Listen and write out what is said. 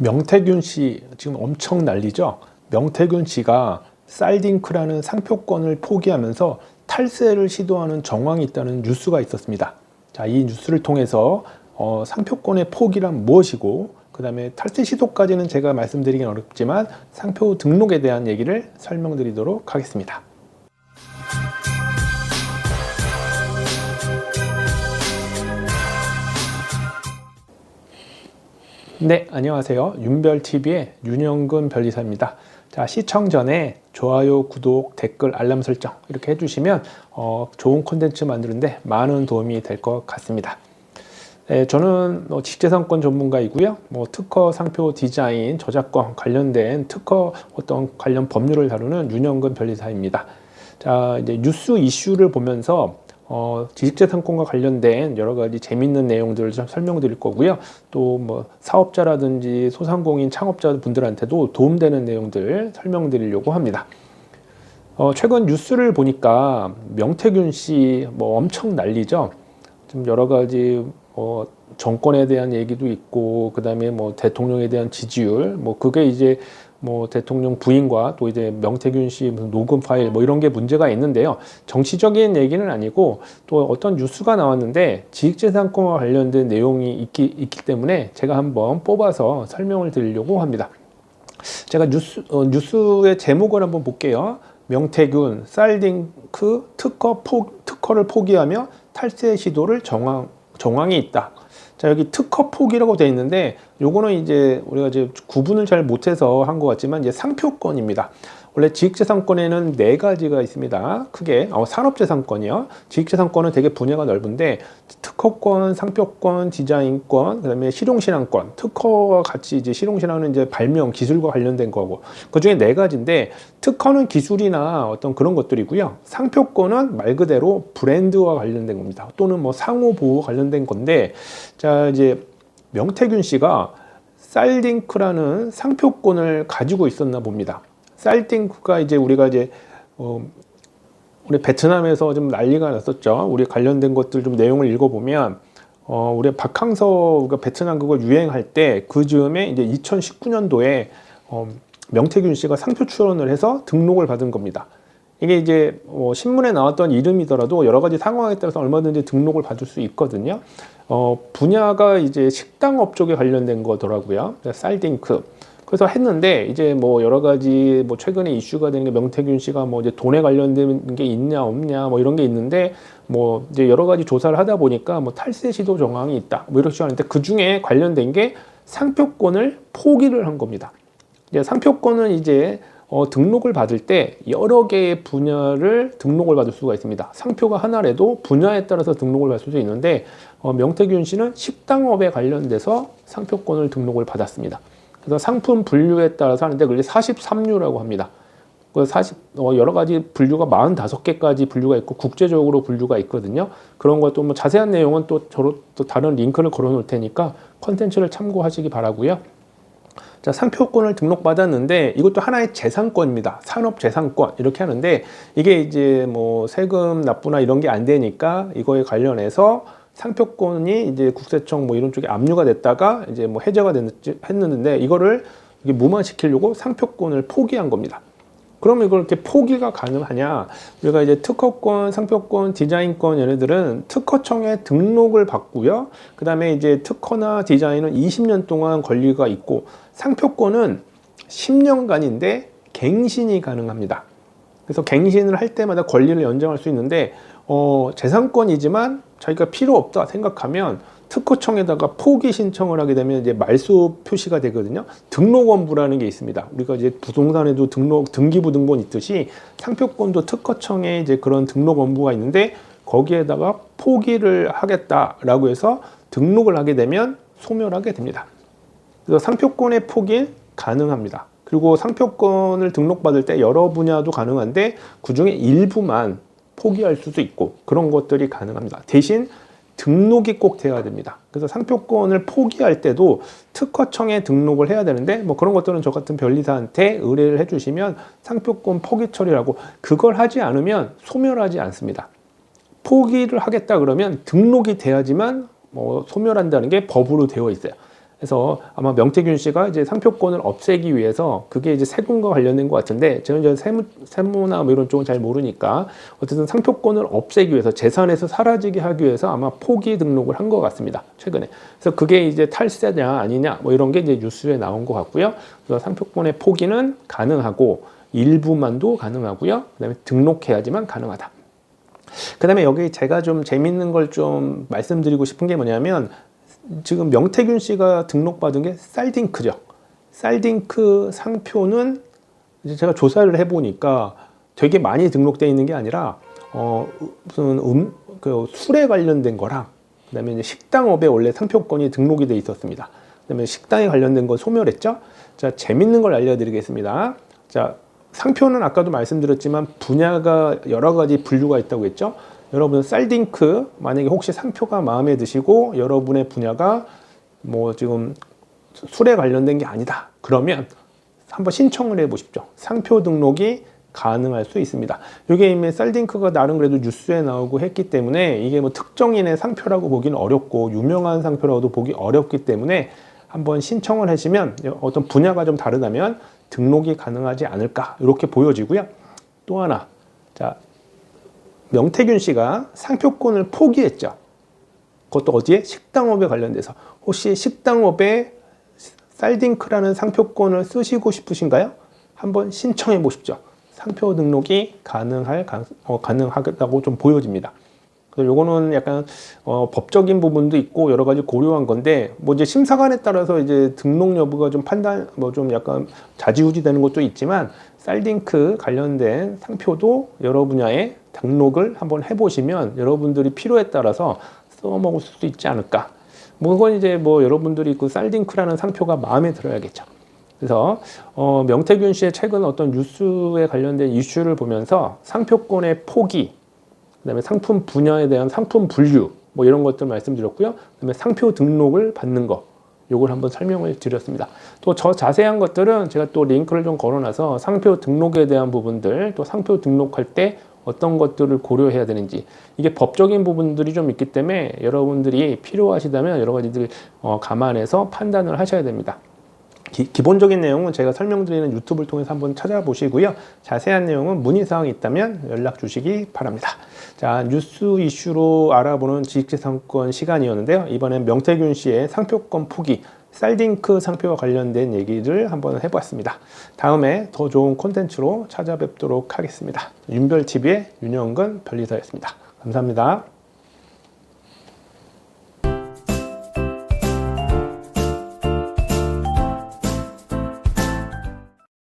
명태균 씨 지금 엄청 난리죠. 명태균 씨가 쌀딩크라는 상표권을 포기하면서 탈세를 시도하는 정황이 있다는 뉴스가 있었습니다. 자, 이 뉴스를 통해서 상표권의 포기란 무엇이고, 그 다음에 탈세 시도까지는 제가 말씀드리긴 어렵지만 상표 등록에 대한 얘기를 설명드리도록 하겠습니다. 네, 안녕하세요. 윤별TV의 윤영근 변리사입니다. 자, 시청 전에 좋아요, 구독, 댓글, 알람 설정 이렇게 해주시면 좋은 콘텐츠 만드는데 많은 도움이 될 것 같습니다. 네, 저는 직재산권 전문가이고요. 특허, 상표, 디자인, 저작권 관련된 특허 어떤 관련 법률을 다루는 윤영근 변리사입니다. 자, 이제 뉴스 이슈를 보면서 지식재산권과 관련된 여러 가지 재밌는 내용들을 좀 설명드릴 거고요. 또 사업자라든지 소상공인 창업자분들한테도 도움되는 내용들 설명드리려고 합니다. 최근 뉴스를 보니까 명태균 씨 엄청 난리죠. 좀 여러 가지 정권에 대한 얘기도 있고, 그 다음에 대통령에 대한 지지율, 그게 이제 대통령 부인과 또 이제 명태균 씨 무슨 녹음 파일 이런 게 문제가 있는데요. 정치적인 얘기는 아니고 또 어떤 뉴스가 나왔는데 지식재산권과 관련된 내용이 있기 때문에 제가 한번 뽑아서 설명을 드리려고 합니다. 제가 뉴스의 제목을 한번 볼게요. 명태균 쌀딩크 특허를 포기하며 탈세 시도를 정황이 있다. 자, 여기 특허 포기라고 되어 있는데 요거는 이제 우리가 이제 구분을 잘 못해서 한 것 같지만 이제 상표권입니다. 원래 지식재산권에는 4가지가 있습니다. 크게 산업재산권이요. 지식재산권은 되게 분야가 넓은데 특허권, 상표권, 디자인권, 그다음에 실용신앙권. 특허와 같이 이제 실용신앙은 이제 발명, 기술과 관련된 거고. 그 중에 4가지인데 특허는 기술이나 어떤 그런 것들이고요. 상표권은 말 그대로 브랜드와 관련된 겁니다. 또는 상호 보호 관련된 건데, 자, 이제 명태균 씨가 쌀딩크라는 상표권을 가지고 있었나 봅니다. 쌀딩크가 이제 우리가 이제 우리 베트남에서 좀 난리가 났었죠. 우리 관련된 것들 좀 내용을 읽어보면 우리 박항서가 베트남 그거 유행할 때 그 즈음에 이제 2019년도에 명태균 씨가 상표 출원을 해서 등록을 받은 겁니다. 이게 이제 신문에 나왔던 이름이더라도 여러 가지 상황에 따라서 얼마든지 등록을 받을 수 있거든요. 분야가 이제 식당업 쪽에 관련된 거더라고요. 쌀딩크. 그래서 했는데 이제 여러 가지 최근에 이슈가 되는 게 명태균 씨가 이제 돈에 관련된 게 있냐 없냐 이런 게 있는데 이제 여러 가지 조사를 하다 보니까 탈세 시도 정황이 있다 이렇게 하는데 그 중에 관련된 게 상표권을 포기를 한 겁니다. 이제 상표권은 이제 등록을 받을 때 여러 개의 분야를 등록을 받을 수가 있습니다. 상표가 하나라도 분야에 따라서 등록을 받을 수도 있는데 명태균 씨는 식당업에 관련돼서 상표권을 등록을 받았습니다. 그래서 상품 분류에 따라서 하는데 그게 43류라고 합니다. 여러 가지 분류가 45개까지 분류가 있고 국제적으로 분류가 있거든요. 그런 것도 자세한 내용은 또 다른 링크를 걸어 놓을 테니까 컨텐츠를 참고하시기 바라고요. 자, 상표권을 등록받았는데 이것도 하나의 재산권입니다. 산업재산권 이렇게 하는데 이게 이제 세금 납부나 이런 게 안 되니까 이거에 관련해서 상표권이 이제 국세청 이런 쪽에 압류가 됐다가 이제 해제가 했는데 이거를 무마시키려고 상표권을 포기한 겁니다. 그러면 이걸 이렇게 포기가 가능하냐? 우리가 이제 특허권, 상표권, 디자인권 얘네들은 특허청에 등록을 받고요. 그 다음에 이제 특허나 디자인은 20년 동안 권리가 있고 상표권은 10년간인데 갱신이 가능합니다. 그래서 갱신을 할 때마다 권리를 연장할 수 있는데 재산권이지만 자기가 필요 없다 생각하면 특허청에다가 포기 신청을 하게 되면 이제 말소 표시가 되거든요. 등록원부라는 게 있습니다. 우리가 이제 부동산에도 등기부 등본 있듯이 상표권도 특허청에 이제 그런 등록원부가 있는데 거기에다가 포기를 하겠다라고 해서 등록을 하게 되면 소멸하게 됩니다. 그래서 상표권의 포기 가능합니다. 그리고 상표권을 등록받을 때 여러 분야도 가능한데 그중에 일부만 포기할 수도 있고 그런 것들이 가능합니다. 대신 등록이 꼭 돼야 됩니다. 그래서 상표권을 포기할 때도 특허청에 등록을 해야 되는데 그런 것들은 저 같은 변리사한테 의뢰를 해주시면 상표권 포기 처리라고 그걸 하지 않으면 소멸하지 않습니다. 포기를 하겠다 그러면 등록이 돼야지만 소멸한다는 게 법으로 되어 있어요. 그래서 아마 명태균 씨가 이제 상표권을 없애기 위해서 그게 이제 세금과 관련된 것 같은데 저는 이제 세무나 뭐 이런 쪽은 잘 모르니까 어쨌든 상표권을 없애기 위해서 재산에서 사라지게 하기 위해서 아마 포기 등록을 한 것 같습니다. 최근에. 그래서 그게 이제 탈세냐 아니냐 뭐 이런 게 이제 뉴스에 나온 것 같고요. 그래서 상표권의 포기는 가능하고 일부만도 가능하고요. 그다음에 등록해야지만 가능하다. 그다음에 여기 제가 좀 재밌는 걸 좀 말씀드리고 싶은 게 뭐냐면 지금 명태균 씨가 등록받은 게 쌀딩크죠. 쌀딩크 상표는 이제 제가 조사를 해보니까 되게 많이 등록되어 있는 게 아니라 무슨 그 술에 관련된 거랑 그다음에 이제 식당업에 원래 상표권이 등록이 돼 있었습니다. 그다음에 식당에 관련된 거 소멸했죠. 자, 재밌는 걸 알려드리겠습니다. 자, 상표는 아까도 말씀드렸지만 분야가 여러 가지 분류가 있다고 했죠. 여러분 쌀딩크 만약에 혹시 상표가 마음에 드시고 여러분의 분야가 뭐 지금 술에 관련된 게 아니다 그러면 한번 신청을 해 보십시오. 상표 등록이 가능할 수 있습니다. 이게 이미 쌀딩크가 나름 그래도 뉴스에 나오고 했기 때문에 이게 뭐 특정인의 상표라고 보기는 어렵고 유명한 상표라고도 보기 어렵기 때문에 한번 신청을 하시면 어떤 분야가 좀 다르다면 등록이 가능하지 않을까 이렇게 보여지고요. 또 하나, 자, 명태균 씨가 상표권을 포기했죠. 그것도 어디에? 식당업에 관련돼서. 혹시 식당업에 쌀딩크라는 상표권을 쓰시고 싶으신가요? 한번 신청해 보십시오. 상표 등록이 가능하다고 좀 보여집니다. 그래서 요거는 약간 법적인 부분도 있고 여러 가지 고려한 건데 뭐 이제 심사관에 따라서 이제 등록 여부가 좀 판단 뭐 좀 약간 좌지우지 되는 것도 있지만 쌀딩크 관련된 상표도 여러 분야에 등록을 한번 해보시면 여러분들이 필요에 따라서 써먹을 수도 있지 않을까. 뭐 그건 이제 뭐 여러분들이 그 쌀딩크라는 상표가 마음에 들어야겠죠. 그래서 명태균 씨의 최근 어떤 뉴스에 관련된 이슈를 보면서 상표권의 포기, 그다음에 상품 분야에 대한 상품 분류 뭐 이런 것들 말씀드렸고요. 그다음에 상표 등록을 받는 거 요걸 한번 설명을 드렸습니다. 또 저 자세한 것들은 제가 또 링크를 좀 걸어놔서 상표 등록에 대한 부분들 또 상표 등록할 때 어떤 것들을 고려해야 되는지 이게 법적인 부분들이 좀 있기 때문에 여러분들이 필요하시다면 여러 가지들 감안해서 판단을 하셔야 됩니다. 기본적인 내용은 제가 설명드리는 유튜브를 통해서 한번 찾아보시고요. 자세한 내용은 문의사항이 있다면 연락 주시기 바랍니다. 자, 뉴스 이슈로 알아보는 지식재산권 시간이었는데요. 이번엔 명태균 씨의 상표권 포기, 쌀딩크 상표와 관련된 얘기를 한번 해봤습니다. 다음에 더 좋은 콘텐츠로 찾아뵙도록 하겠습니다. 윤별TV의 윤영근 변리사였습니다. 감사합니다.